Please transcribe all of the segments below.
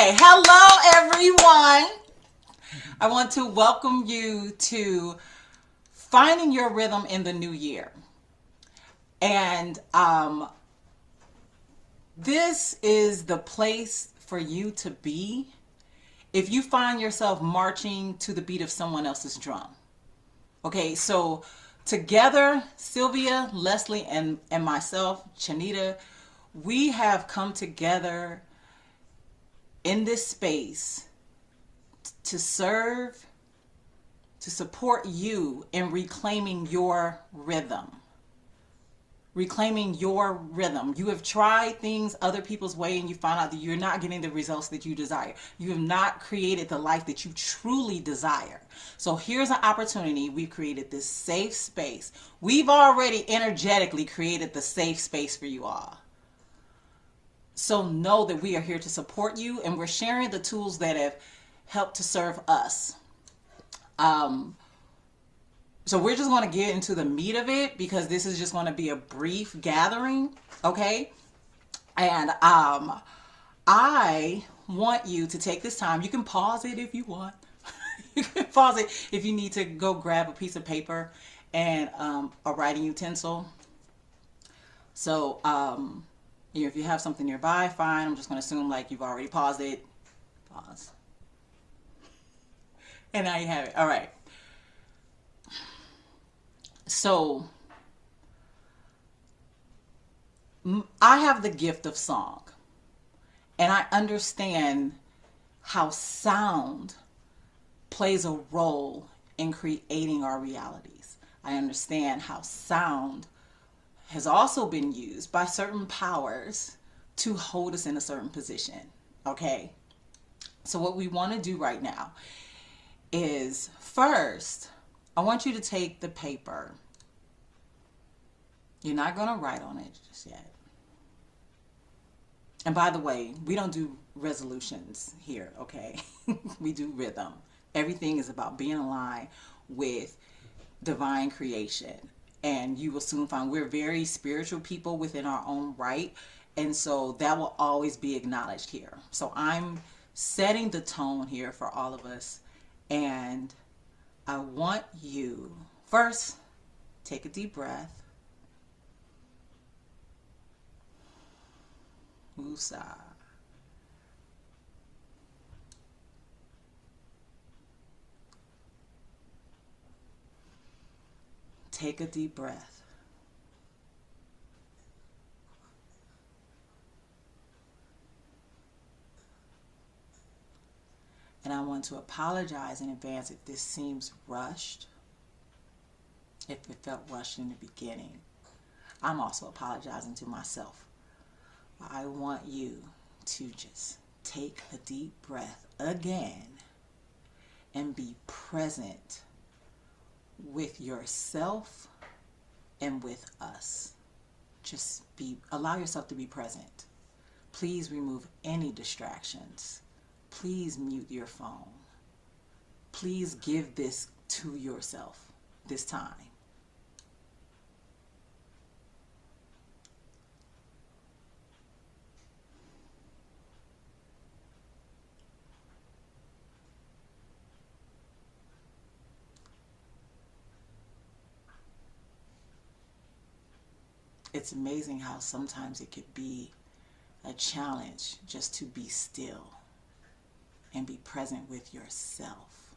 Okay, hello everyone. I want to welcome you to finding your rhythm in the new year. And this is the place for you to be if you find yourself marching to the beat of someone else's drum. Okay, so together, Sylvia, Leslie, and myself, Chanita, we have come together in this space to serve, to support you in reclaiming your rhythm. Reclaiming your rhythm. You have tried things other people's way and you find out that you're not getting the results that you desire. You have not created the life that you truly desire. So here's an opportunity. We've created this safe space. We've already energetically created the safe space for you all. So know that we are here to support you and we're sharing the tools that have helped to serve us. So we're just going to get into the meat of it because this is just going to be a brief gathering, okay? And I want you to take this time. You can pause it if you want. You can pause it if you need to go grab a piece of paper and a writing utensil. So, if you have something nearby, fine. I'm just going to assume like you've already paused it. Pause. And now you have it. All right. So I have the gift of song, and I understand how sound plays a role in creating our realities. I understand how sound has also been used by certain powers to hold us in a certain position. Okay? So what we want to do right now is first, I want you to take the paper. You're not going to write on it just yet. And by the way, we don't do resolutions here, okay? We do rhythm. Everything is about being aligned with divine creation. And you will soon find we're very spiritual people within our own right. And so that will always be acknowledged here. So I'm setting the tone here for all of us. And I want you, first, take a deep breath. Woosah. Take a deep breath. And I want to apologize in advance if this seems rushed, if it felt rushed in the beginning. I'm also apologizing to myself. I want you to just take a deep breath again and be present with yourself and with us. Just allow yourself to be present. Please remove any distractions. Please mute your phone. Please give this to yourself this time. It's amazing how sometimes it could be a challenge just to be still and be present with yourself.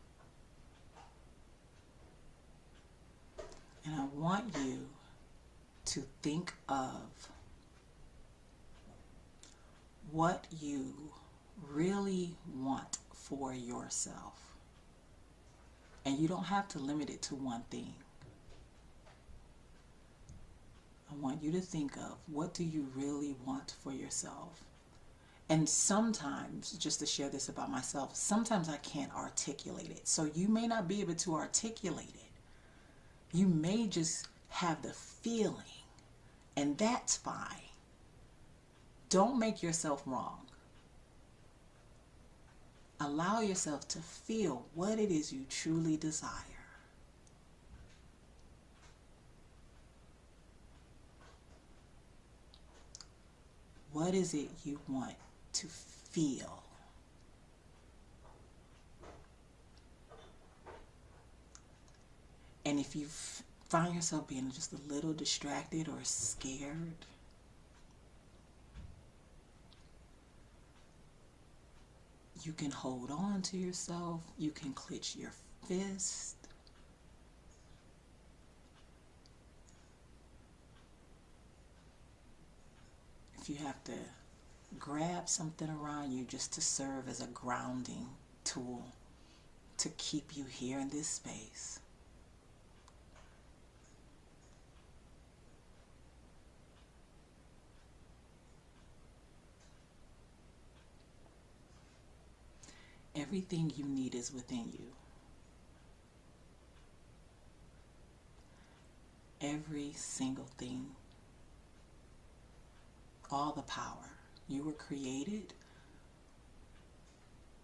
And I want you to think of what you really want for yourself. And you don't have to limit it to one thing. I want you to think of what do you really want for yourself. And sometimes, just to share this about myself, sometimes I can't articulate it. So you may not be able to articulate it. You may just have the feeling, and that's fine. Don't make yourself wrong. Allow yourself to feel what it is you truly desire. What is it you want to feel? if you find yourself being just a little distracted or scared, you can hold on to yourself. You can clench your fist. If you have to grab something around you just to serve as a grounding tool to keep you here in this space. Everything you need is within you. Every single thing. All the power. You were created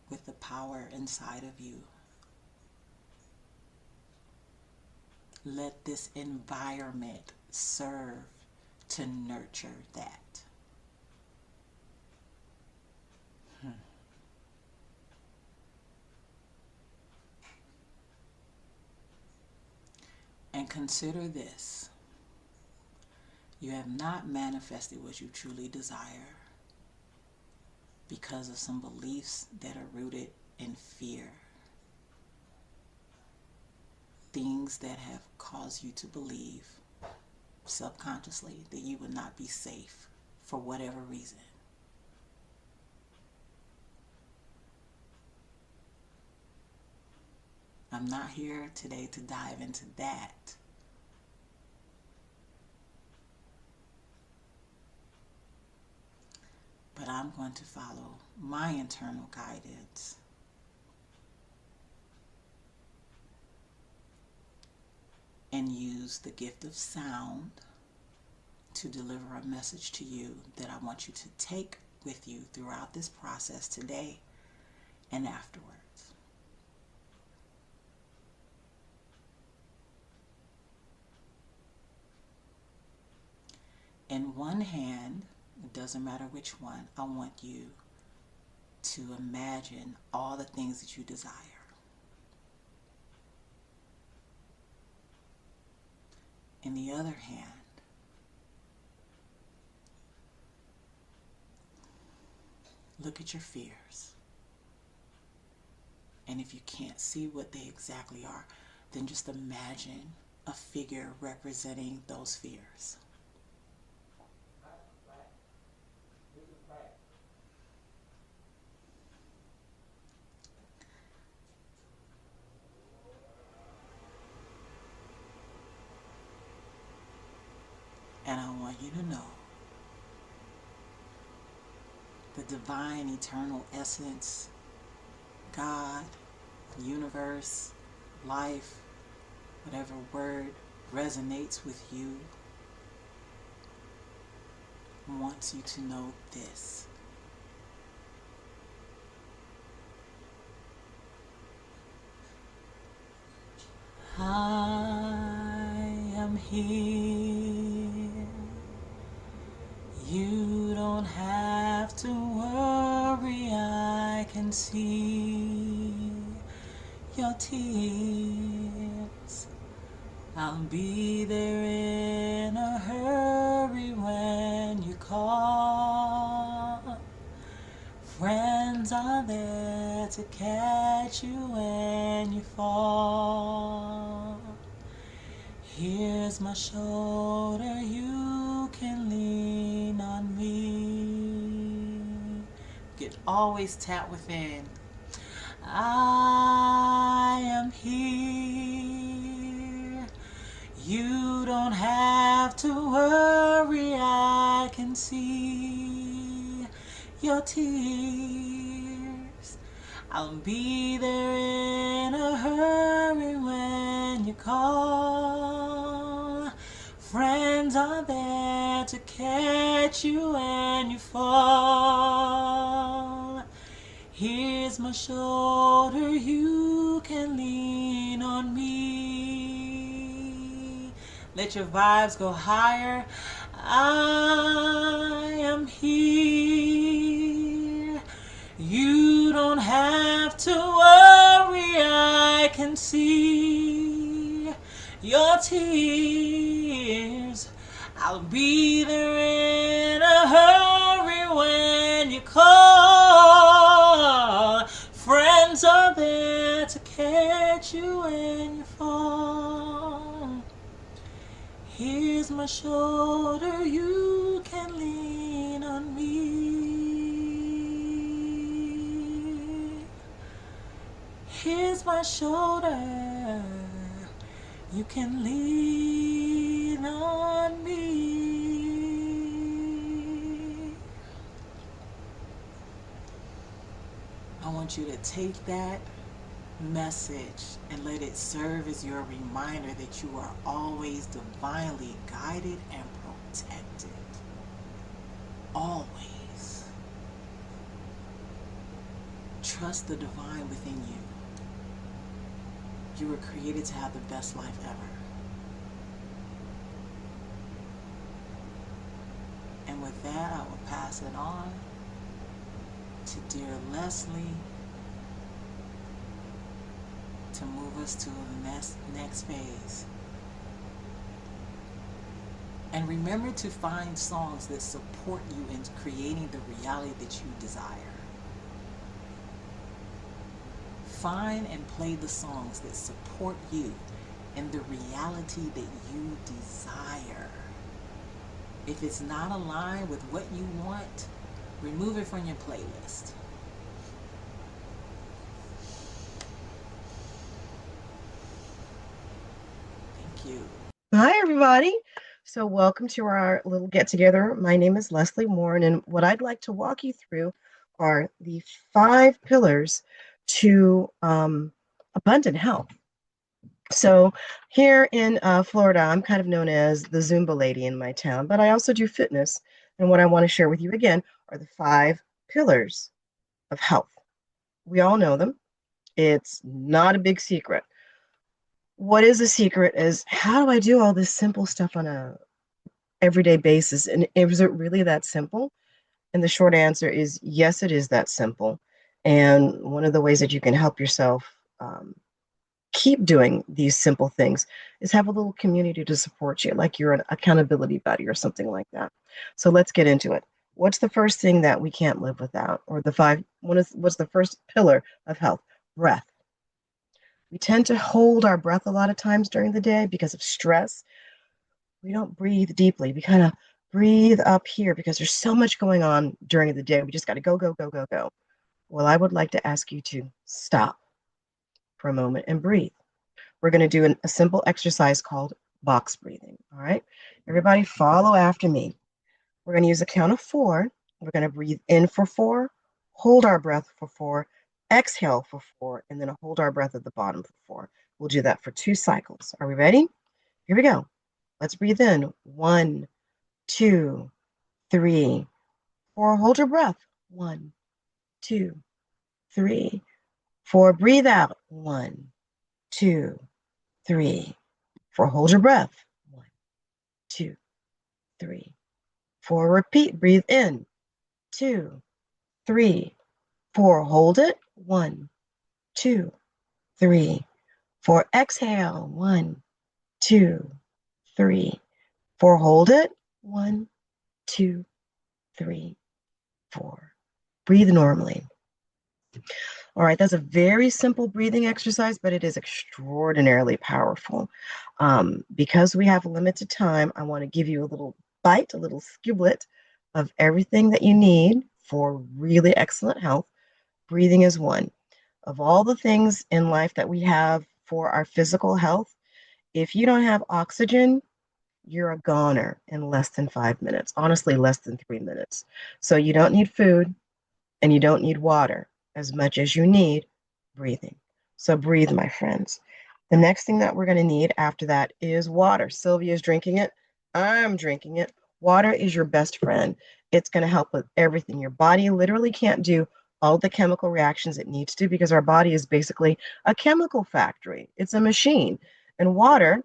with the power inside of you. Let this environment serve to nurture that. And consider this. You have not manifested what you truly desire because of some beliefs that are rooted in fear. Things that have caused you to believe subconsciously that you would not be safe for whatever reason. I'm not here today to dive into that. But I'm going to follow my internal guidance. And use the gift of sound to deliver a message to you that I want you to take with you throughout this process today and afterwards. In one hand, it doesn't matter which one, I want you to imagine all the things that you desire. In the other hand, look at your fears. And if you can't see what they exactly are, then just imagine a figure representing those fears. And I want you to know the divine, eternal essence, God, universe, life, whatever word resonates with you, wants you to know this. I am here. You don't have to worry, I can see your tears. I'll be there in a hurry when you call. Friends are there to catch you when you fall. Here's my shoulder, you can lean on me. You can always tap within. I am here. You don't have to worry, I can see your tears. I'll be there in a hurry when you call. Friends are there to catch you when you fall. Here's my shoulder, you can lean on me. Let your vibes go higher. I am here. You don't have to worry, I can see your tears. I'll be there in a hurry when you call. Friends are there to catch you when you fall. Here's my shoulder, you can lean on me. Here's my shoulder, you can lean on me. I want you to take that message and let it serve as your reminder that you are always divinely guided and protected. Always. Trust the divine within you. You were created to have the best life ever. And with that, I will pass it on to dear Leslie to move us to the next phase. And remember to find songs that support you in creating the reality that you desire. Find and play the songs that support you in the reality that you desire. If it's not aligned with what you want, remove it from your playlist. Thank you. Hi, everybody. So, welcome to our little get together. My name is Leslie Warren, and what I'd like to walk you through are the 5 pillars to abundant health. So, here in Florida, I'm kind of known as the Zumba lady in my town, but I also do fitness. And what I want to share with you again are the 5 pillars of health. We all know them, it's not a big secret. What is a secret is how do I do all this simple stuff on a everyday basis? And is it really that simple? And the short answer is yes, it is that simple. And one of the ways that you can help yourself keep doing these simple things is have a little community to support you, like you're an accountability buddy or something like that. So let's get into it. What's the first thing that we can't live without? Or what's the first pillar of health? Breath. We tend to hold our breath a lot of times during the day because of stress. We don't breathe deeply. We kind of breathe up here because there's so much going on during the day. We just got to go, go, go, go, go. Well, I would like to ask you to stop for a moment and breathe. We're going to do a simple exercise called box breathing. All right. Everybody, follow after me. We're going to use a count of 4. We're going to breathe in for 4, hold our breath for 4, exhale for 4, and then hold our breath at the bottom for 4. We'll do that for 2 cycles. Are we ready? Here we go. Let's breathe in. 1, 2, 3, 4. Hold your breath. 1, 2, 3, 4. Breathe out. 1, 2, 3, 4. Hold your breath. 1, 2, 3, 4. Repeat. Breathe in. 2, 3, 4. Hold it. 1, 2, 3, 4. Exhale. 1, 2, 3, 4. Hold it. 1, 2, 3, 4. Breathe normally. All right, that's a very simple breathing exercise, but it is extraordinarily powerful. Because we have limited time, I want to give you a little bite, a little skiblet of everything that you need for really excellent health. Breathing is one. Of all the things in life that we have for our physical health, if you don't have oxygen, you're a goner in less than 5 minutes, honestly, less than 3 minutes. So you don't need food and you don't need water as much as you need breathing. So breathe, my friends. The next thing that we're going to need after that is water. Sylvia's drinking it. I'm drinking it. Water is your best friend. It's going to help with everything. Your body literally can't do all the chemical reactions it needs to because our body is basically a chemical factory. It's a machine. And water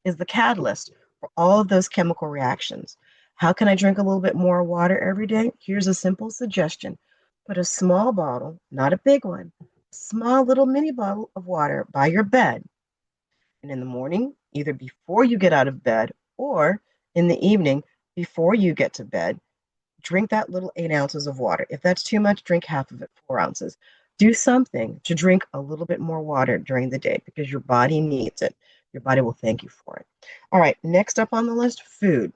is the catalyst for all of those chemical reactions. How can I drink a little bit more water every day? Here's a simple suggestion. Put a small bottle, not a big one, small little mini bottle of water by your bed. And in the morning, either before you get out of bed or in the evening before you get to bed, drink that little 8 ounces of water. If that's too much, drink half of it, 4 ounces. Do something to drink a little bit more water during the day because your body needs it. Your body will thank you for it. All right, next up on the list, food.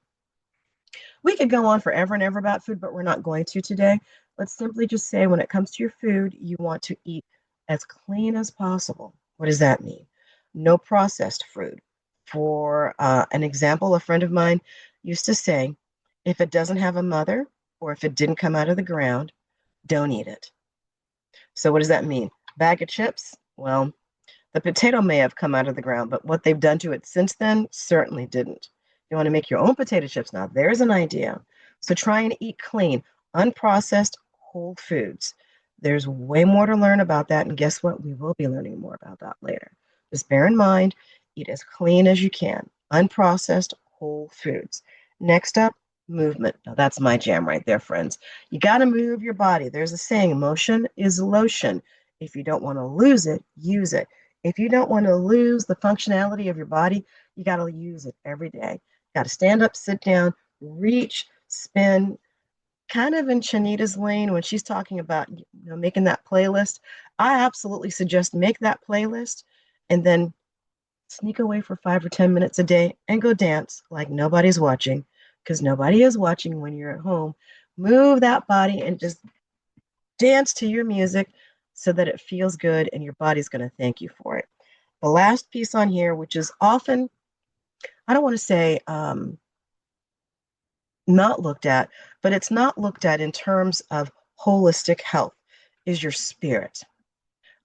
We could go on forever and ever about food, but we're not going to today. Let's simply just say when it comes to your food, you want to eat as clean as possible. What does that mean? No processed food. For an example, a friend of mine used to say, if it doesn't have a mother or if it didn't come out of the ground, don't eat it. So, what does that mean? Bag of chips? Well, the potato may have come out of the ground, but what they've done to it since then certainly didn't. You want to make your own potato chips now. There's an idea. So try and eat clean, unprocessed, whole foods. There's way more to learn about that. And guess what? We will be learning more about that later. Just bear in mind, eat as clean as you can, unprocessed, whole foods. Next up, movement. Now that's my jam right there, friends. You got to move your body. There's a saying, motion is lotion. If you don't want to lose it, use it. If you don't want to lose the functionality of your body, you got to use it every day. Got to stand up, sit down, reach, spin. Kind of in Chanita's lane when she's talking about making that playlist. I absolutely suggest make that playlist and then sneak away for 5 or 10 minutes a day and go dance like nobody's watching because nobody is watching when you're at home. Move that body and just dance to your music so that it feels good and your body's going to thank you for it. The last piece on here, which is often, I don't want to say not looked at, but it's not looked at in terms of holistic health, is your spirit.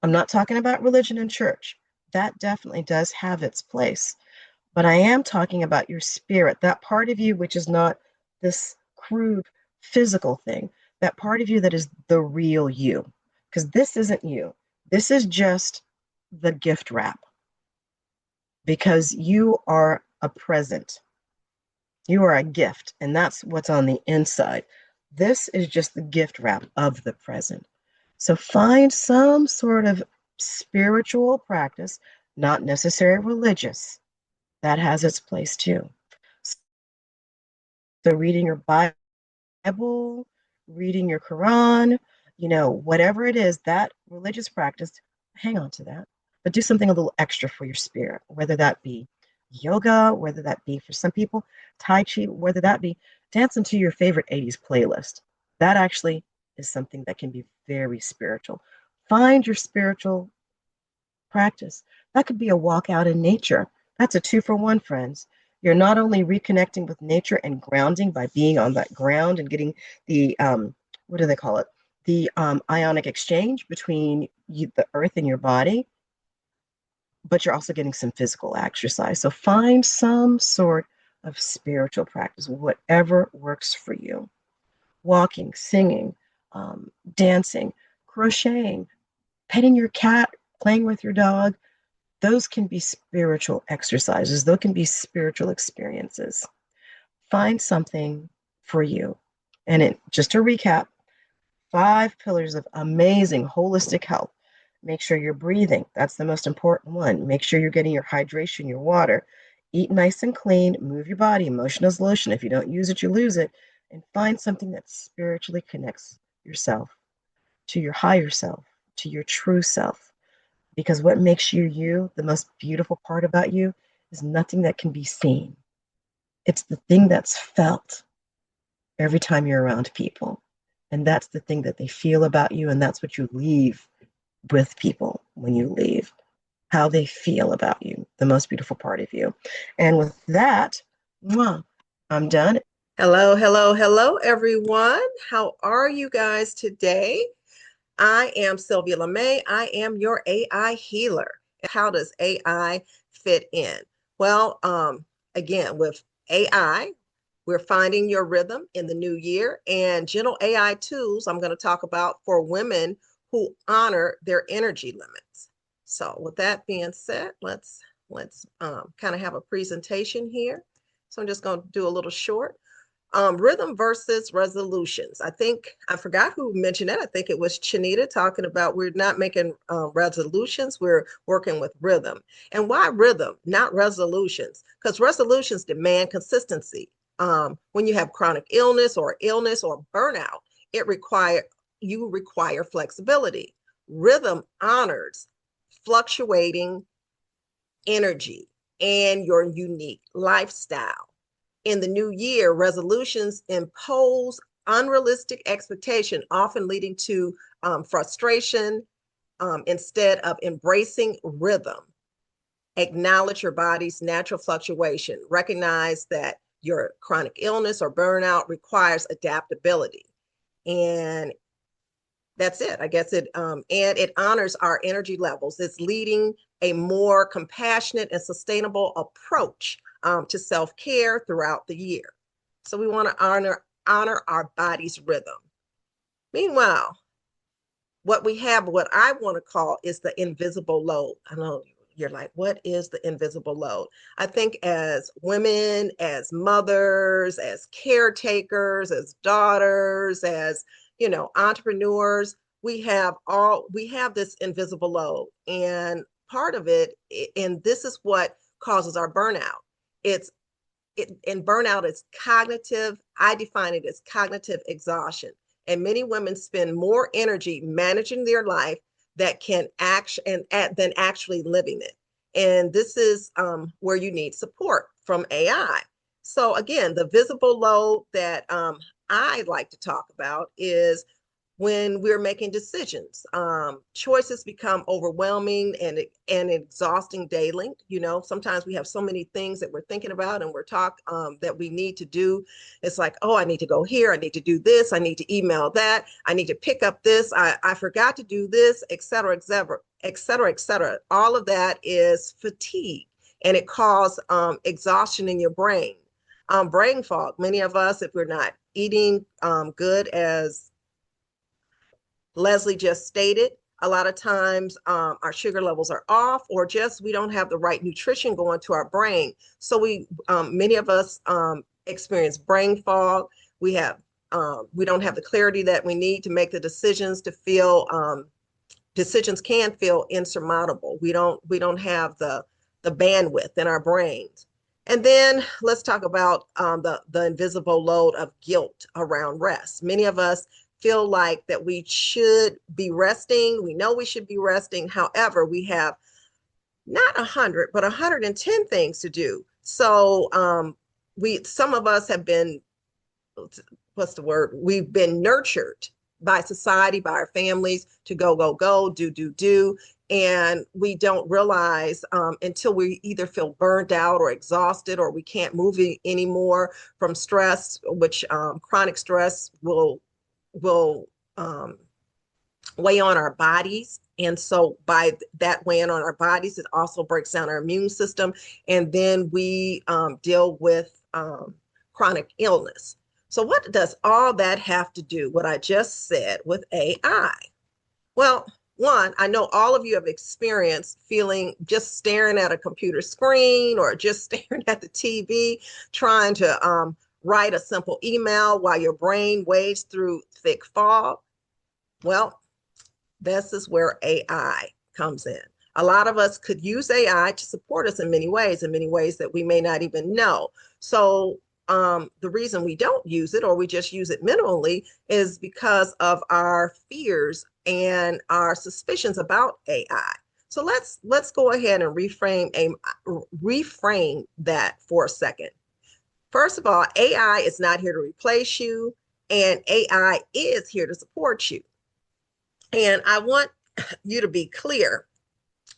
I'm not talking about religion and church. That definitely does have its place. But I am talking about your spirit, that part of you which is not this crude physical thing, that part of you that is the real you. Because this isn't you. This is just the gift wrap. Because you are a present. You are a gift, and that's what's on the inside. This is just the gift wrap of the present. So find some sort of spiritual practice, not necessarily religious, that has its place too. So reading your Bible, reading your Quran, whatever it is, that religious practice, hang on to that. But do something a little extra for your spirit, whether that be yoga, whether that be for some people, Tai Chi, whether that be dancing to your favorite 80s playlist. That actually is something that can be very spiritual. Find your spiritual practice. That could be a walk out in nature. That's a 2-for-1, friends. You're not only reconnecting with nature and grounding by being on that ground and getting the, what do they call it? The ionic exchange between the earth and your body, but you're also getting some physical exercise. So find some sort of spiritual practice, whatever works for you. Walking, singing, dancing, crocheting, petting your cat, playing with your dog. Those can be spiritual exercises. Those can be spiritual experiences. Find something for you. And just to recap, 5 pillars of amazing holistic health. Make sure you're breathing. That's the most important one. Make sure you're getting your hydration, your water. Eat nice and clean. Move your body. Emotion is lotion. If you don't use it, you lose it. And find something that spiritually connects yourself to your higher self, to your true self. Because what makes you you, the most beautiful part about you, is nothing that can be seen. It's the thing that's felt every time you're around people. And that's the thing that they feel about you. And that's what you leave with people when you leave, how they feel about you, the most beautiful part of you. And with that, I'm done. Hello, hello, hello, everyone. How are you guys today? I am Sylvia LeMay. I am your AI healer. How does AI fit in? Well, again, with AI, we're finding your rhythm in the new year, and gentle AI tools I'm going to talk about for women who honor their energy limits. So with that being said, let's kind of have a presentation here. So I'm just going to do a little short. Rhythm versus resolutions. I forgot who mentioned it. I think it was Chanita talking about we're not making resolutions, we're working with rhythm. And why rhythm, not resolutions? Because resolutions demand consistency. When you have chronic illness or burnout, you require flexibility. Rhythm honors fluctuating energy and your unique lifestyle. In the new year, resolutions impose unrealistic expectation, often leading to frustration instead of embracing rhythm. Acknowledge your body's natural fluctuation. Recognize that your chronic illness or burnout requires adaptability. And that's it. I guess and it honors our energy levels. It's leading a more compassionate and sustainable approach to self-care throughout the year. So we want to honor our body's rhythm. Meanwhile, what I want to call is the invisible load. I know you're like, what is the invisible load? I think as women, as mothers, as caretakers, as daughters, as entrepreneurs, we have this invisible load. And part of it, and this is what causes our burnout. In burnout, it's cognitive. I define it as cognitive exhaustion. And many women spend more energy managing their life that can than actually living it. And this is where you need support from AI. So again, the visible load that I like to talk about is when we're making decisions. Choices become overwhelming and exhausting daily. Sometimes we have so many things that we're thinking about and we're that we need to do. It's like, oh, I need to go here. I need to do this. I need to email that. I need to pick up this. I forgot to do this, et cetera, et cetera, et cetera, et cetera. All of that is fatigue, and it causes exhaustion in your brain. Brain fog. Many of us, if we're not eating good, as Leslie just stated, a lot of times our sugar levels are off, or just we don't have the right nutrition going to our brain. So many of us experience brain fog. We don't have the clarity that we need to make the decisions. Decisions can feel insurmountable. We don't have the bandwidth in our brains. And then let's talk about the invisible load of guilt around rest. Many of us feel like that we should be resting. We know we should be resting. However, we have not 100, but 110 things to do. So some of us have been, what's the word? We've been nurtured by society, by our families to go, go, go, do. And we don't realize until we either feel burned out or exhausted, or we can't move anymore from stress, which chronic stress will weigh on our bodies. And so by that weighing on our bodies, it also breaks down our immune system. And then we deal with chronic illness. So what does all that have to do, what I just said, with AI? Well, one, I know all of you have experienced feeling just staring at a computer screen or just staring at the TV, trying to write a simple email while your brain wades through thick fog. Well, this is where AI comes in. A lot of us could use AI to support us in many ways that we may not even know. So the reason we don't use it, or we just use it minimally, is because of our fears and our suspicions about AI. So let's go ahead and reframe that for a second. First of all, AI is not here to replace you, and AI is here to support you. And I want you to be clear.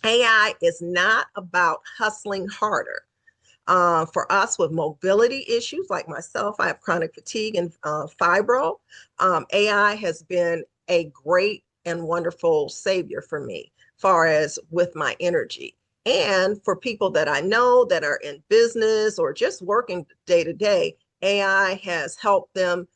AI is not about hustling harder. For us with mobility issues like myself, I have chronic fatigue and fibro. AI has been a great and wonderful savior for me, far as with my energy. And for people that I know that are in business or just working day to day, AI has helped them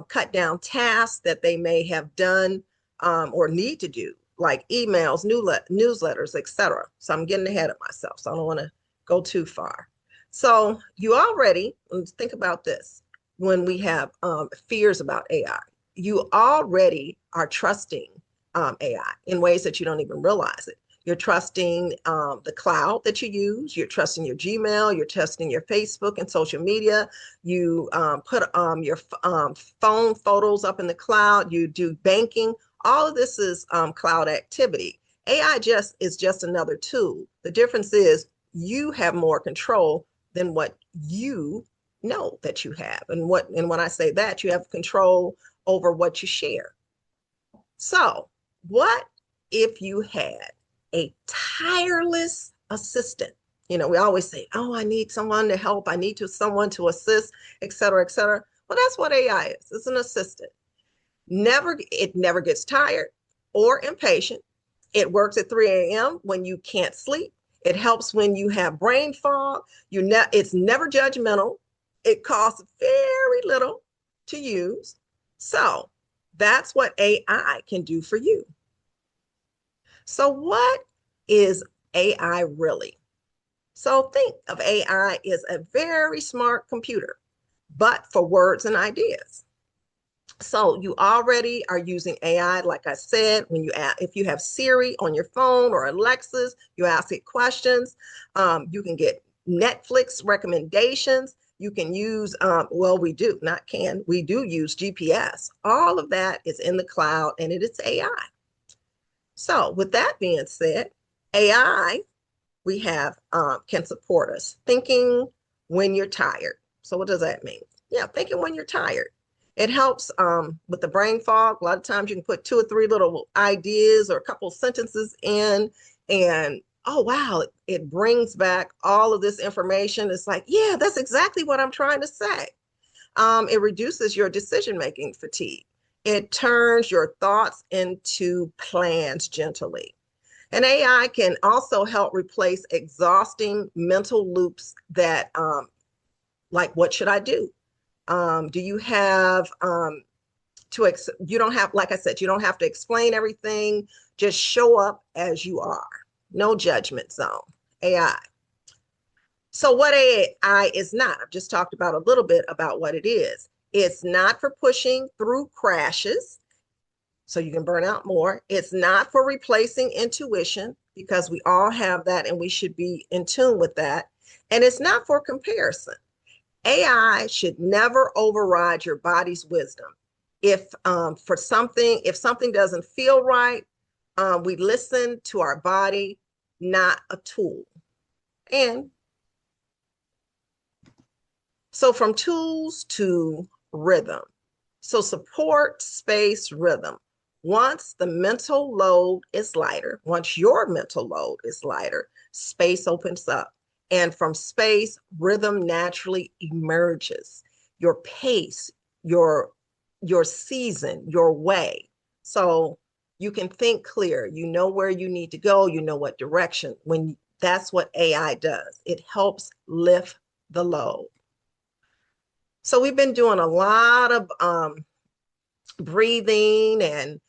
cut down tasks that they may have done or need to do, like emails, newsletters, etc. So I'm getting ahead of myself, so I don't want to go too far. So you already, think about this. when we have fears about AI. You already are trusting AI in ways that you don't even realize it. You're trusting the cloud that you use. You're trusting your Gmail. You're trusting your Facebook and social media. You put your phone photos up in the cloud. You do banking. All of this is cloud activity. AI is just another tool. The difference is you have more control than what you know that you have. And when I say that, you have control over what you share. So what if you had a tireless assistant? You know, we always say, oh, I need someone to help. I need someone to assist, et cetera, et cetera. Well, that's what AI is. It's an assistant. It never gets tired or impatient. It works at 3 a.m. when you can't sleep. It helps when you have brain fog. It's never judgmental. It costs very little to use. So that's what AI can do for you. So what is AI really? So think of AI as a very smart computer, but for words and ideas. So you already are using AI, like I said, if you have Siri on your phone or Alexa's, you ask it questions. You can get Netflix recommendations. You can use, we do use GPS. All of that is in the cloud and it is AI. So with that being said, AI, we have, can support us thinking when you're tired. So what does that mean? Yeah, thinking when you're tired. It helps with the brain fog. A lot of times you can put 2 or 3 little ideas or a couple sentences in and, oh, wow, it brings back all of this information. It's like, yeah, that's exactly what I'm trying to say. It reduces your decision-making fatigue. It turns your thoughts into plans gently. And AI can also help replace exhausting mental loops that, like, what should I do? Do you have you don't have, like I said, you don't have to explain everything. Just show up as you are. No judgment zone. AI. So what AI is not, I've just talked about a little bit about what it is. It's not for pushing through crashes so you can burn out more. It's not for replacing intuition because we all have that and we should be in tune with that. And it's not for comparison. AI should never override your body's wisdom. If something doesn't feel right, we listen to our body, not a tool. And so from tools to rhythm. So support, space, rhythm. Once your mental load is lighter, space opens up. And from space, rhythm naturally emerges. Your pace, your season, your way. So you can think clear. You know where you need to go. You know what direction. That's what AI does. It helps lift the load. So we've been doing a lot of breathing and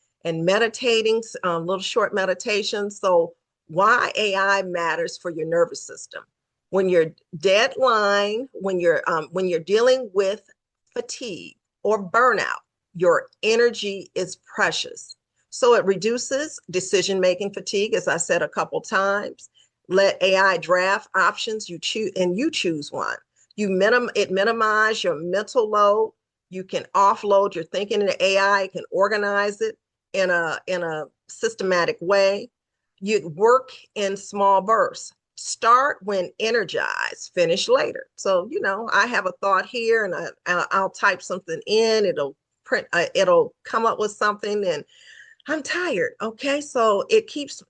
meditating, little short meditations. So why AI matters for your nervous system. When you're deadline, when you're dealing with fatigue or burnout, your energy is precious. So it reduces decision-making fatigue, as I said a couple times. Let AI draft options, you choose one. It minimizes your mental load. You can offload your thinking into AI, can organize it in a systematic way. You work in small bursts. Start when energized, finish later. So, I have a thought here and I'll type something in, it'll come up with something and I'm tired. Okay. So it keeps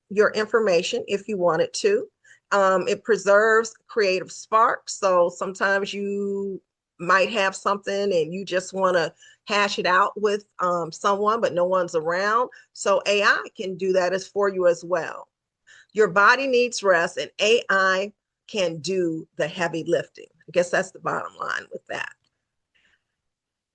your information if you want it to. It preserves creative sparks. So sometimes you might have something and you just want to hash it out with someone, but no one's around. So AI can do that for you as well. Your body needs rest and AI can do the heavy lifting. I guess that's the bottom line with that.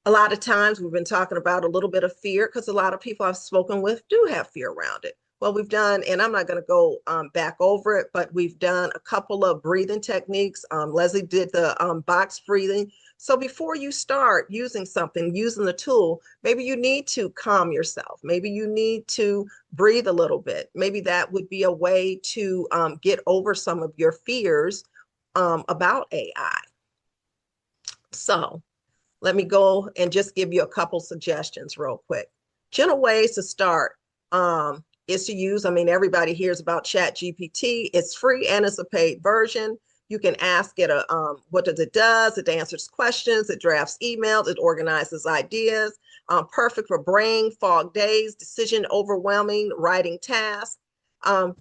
A lot of times we've been talking about a little bit of fear because a lot of people I've spoken with do have fear around it. Well, we've done, and I'm not going to go back over it, but we've done a couple of breathing techniques. Leslie did the box breathing. So before you start using something, using the tool, maybe you need to calm yourself. Maybe you need to breathe a little bit. Maybe that would be a way to get over some of your fears about AI. So let me go and just give you a couple suggestions real quick. Gentle ways to start is to use, I mean, everybody hears about Chat GPT. It's free and it's a paid version. You can ask it what does it does? It answers questions, it drafts emails, it organizes ideas. Perfect for brain fog days, decision overwhelming, writing tasks. An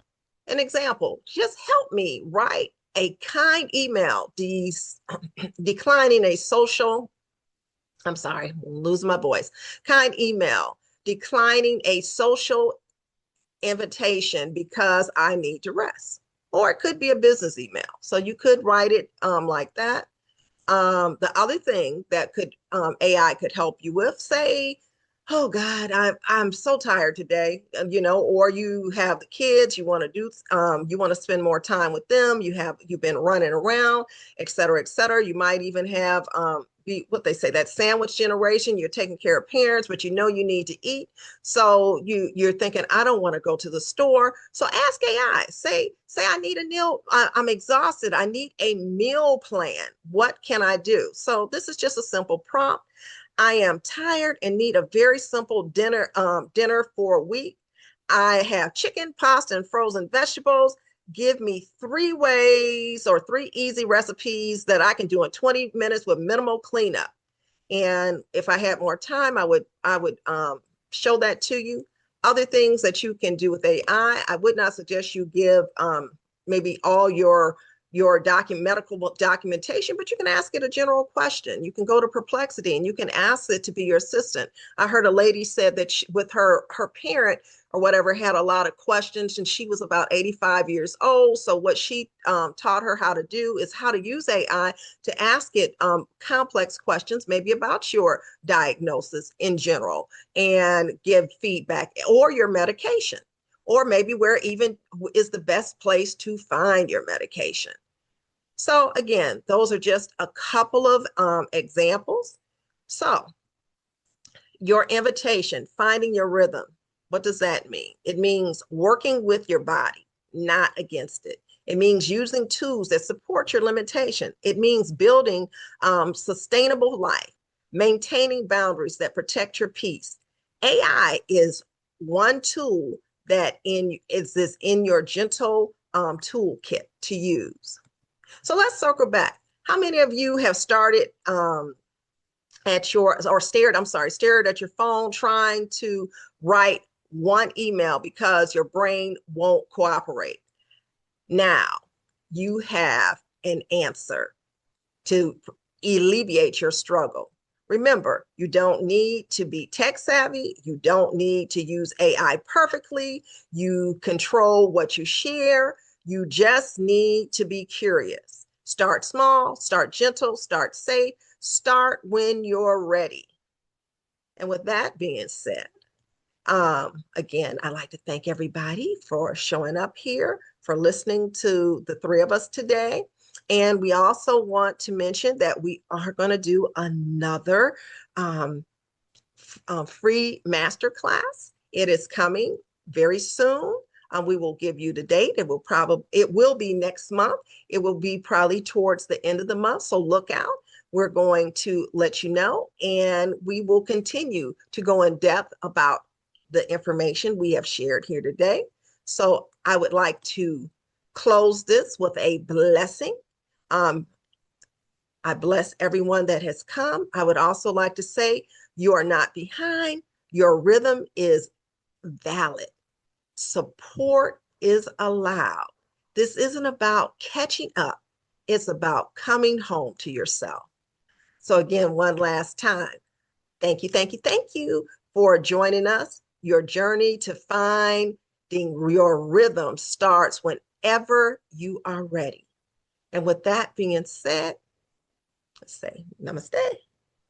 example, just help me write a kind email declining a social, I'm sorry, I'm losing my voice, kind email declining a social invitation because I need to rest. Or it could be a business email. So you could write it like that. The other thing that could AI could help you with, say, oh God, I'm so tired today, or you have the kids, you want to do, you want to spend more time with them, you've been running around, et cetera, et cetera. You might even have what they say, that sandwich generation. You're taking care of parents, but you know you need to eat. So you're thinking, I don't want to go to the store. So ask AI, say I need a meal. I'm exhausted. I need a meal plan. What can I do? So this is just a simple prompt. I am tired and need a very simple dinner for a week. I have chicken, pasta, and frozen vegetables. Give me 3 ways or 3 easy recipes that I can do in 20 minutes with minimal cleanup. And if I had more time, I would show that to you. Other things that you can do with AI, I would not suggest you give maybe all your medical documentation, but you can ask it a general question. You can go to Perplexity and you can ask it to be your assistant. I heard a lady said that with her parent or whatever had a lot of questions, and she was about 85 years old. So what she taught her how to do is how to use AI to ask it complex questions, maybe about your diagnosis in general, and give feedback, or your medication, or maybe where even is the best place to find your medication. So again, those are just a couple of examples. So your invitation, finding your rhythm. What does that mean? It means working with your body, not against it. It means using tools that support your limitation. It means building sustainable life, maintaining boundaries that protect your peace. AI is one tool that is in your gentle toolkit to use. So let's circle back. How many of you have started stared at your phone trying to write one email because your brain won't cooperate? Now you have an answer to alleviate your struggle. Remember, you don't need to be tech savvy. You don't need to use AI perfectly. You control what you share. You just need to be curious. Start small, start gentle, start safe, start when you're ready. And with that being said, again, I'd like to thank everybody for showing up here, for listening to the 3 of us today. And we also want to mention that we are going to do another free masterclass. It is coming very soon. We will give you the date. It will be next month. It will be probably towards the end of the month. So look out. We're going to let you know, and we will continue to go in depth about the information we have shared here today. So I would like to close this with a blessing. I bless everyone that has come. I would also like to say, you are not behind. Your rhythm is valid. Support is allowed. This isn't about catching up. It's about coming home to yourself. So again, one last time, thank you for joining us. Your journey to finding your rhythm starts whenever you are ready. And with that being said, let's say namaste.